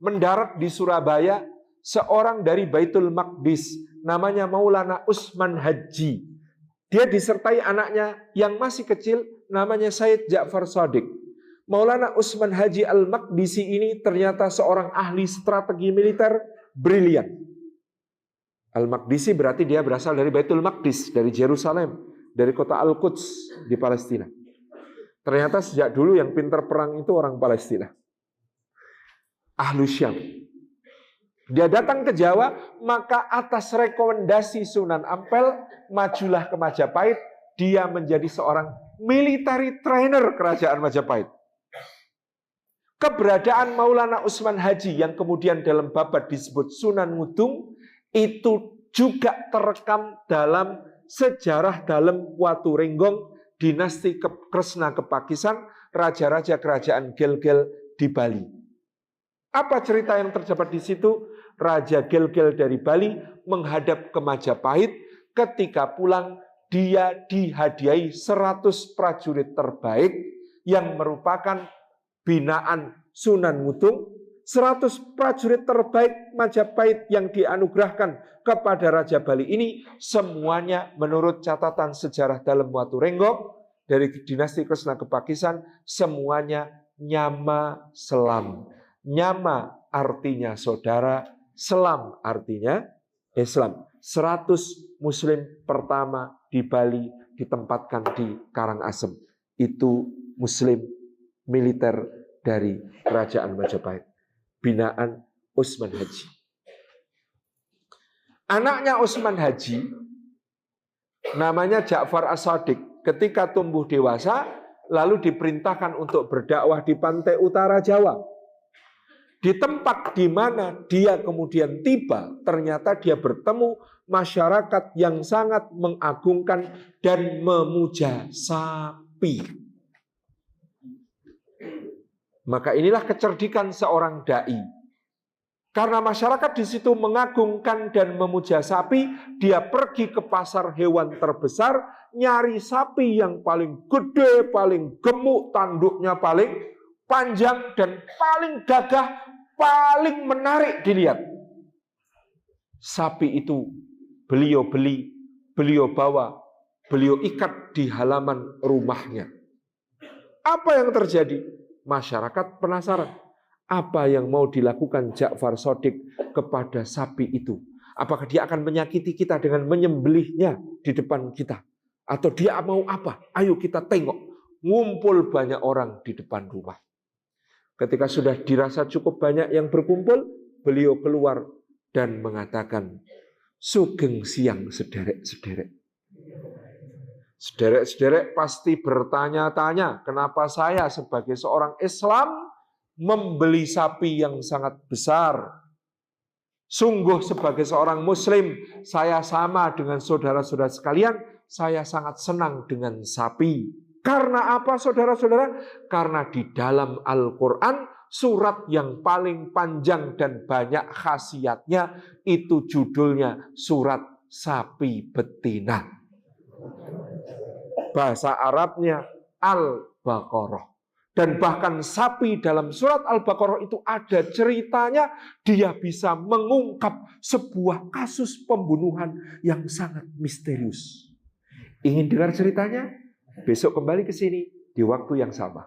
mendarat di Surabaya seorang dari Baitul Maqdis, namanya Maulana Usman Haji. Dia disertai anaknya yang masih kecil, namanya Said Ja'far Shadiq. Maulana Usman Haji Al-Maqdisi ini ternyata seorang ahli strategi militer brilian. Al-Maqdisi berarti dia berasal dari Baitul Maqdis, dari Yerusalem, dari kota Al-Quds di Palestina. Ternyata sejak dulu yang pintar perang itu orang Palestina. Ahlu Syam. Dia datang ke Jawa, maka atas rekomendasi Sunan Ampel, majulah ke Majapahit. Dia menjadi seorang military trainer kerajaan Majapahit. Keberadaan Maulana Usman Haji yang kemudian dalam babat disebut Sunan Ngudung, itu juga terekam dalam sejarah dalam Watu Renggong, dinasti Kresna Kepakisan, raja-raja kerajaan Gel-Gel di Bali. Apa cerita yang terdapat di situ? Raja Gel-Gel dari Bali menghadap ke Majapahit. Ketika pulang, dia dihadiahi 100 prajurit terbaik yang merupakan binaan Sunan Ngudung. 100 prajurit terbaik Majapahit yang dianugerahkan kepada Raja Bali ini semuanya menurut catatan sejarah dalam Watu Renggong dari dinasti Kresna Kepakisan semuanya nyama selam. Nyama artinya saudara, selam artinya Islam. 100 muslim pertama di Bali ditempatkan di Karangasem. Itu muslim militer dari kerajaan Majapahit. Binaan Usman Haji. Anaknya Usman Haji namanya Ja'far As-Shadiq. Ketika tumbuh dewasa lalu diperintahkan untuk berdakwah di pantai utara Jawa. Di tempat di mana dia kemudian tiba, ternyata dia bertemu masyarakat yang sangat mengagungkan dan memuja sapi. Maka inilah kecerdikan seorang dai. Karena masyarakat di situ mengagungkan dan memuja sapi, dia pergi ke pasar hewan terbesar, nyari sapi yang paling gede, paling gemuk, tanduknya paling panjang dan paling gagah, paling menarik dilihat. Sapi itu beliau beli, beliau bawa, beliau ikat di halaman rumahnya. Apa yang terjadi? Masyarakat penasaran. Apa yang mau dilakukan Ja'far Shadiq kepada sapi itu? Apakah dia akan menyakiti kita dengan menyembelihnya di depan kita? Atau dia mau apa? Ayo kita tengok. Ngumpul banyak orang di depan rumah. Ketika sudah dirasa cukup banyak yang berkumpul, beliau keluar dan mengatakan, sugeng siang sederek-sederek. Sederek-sederek pasti bertanya-tanya, kenapa saya sebagai seorang Islam membeli sapi yang sangat besar. Sungguh sebagai seorang Muslim, saya sama dengan saudara-saudara sekalian, saya sangat senang dengan sapi. Karena apa saudara-saudara? Karena di dalam Al-Quran, surat yang paling panjang dan banyak khasiatnya, itu judulnya surat sapi betina. Bahasa Arabnya Al-Baqarah. Dan bahkan sapi dalam surat Al-Baqarah itu ada ceritanya, dia bisa mengungkap sebuah kasus pembunuhan yang sangat misterius. Ingin dengar ceritanya? Besok kembali ke sini di waktu yang sama.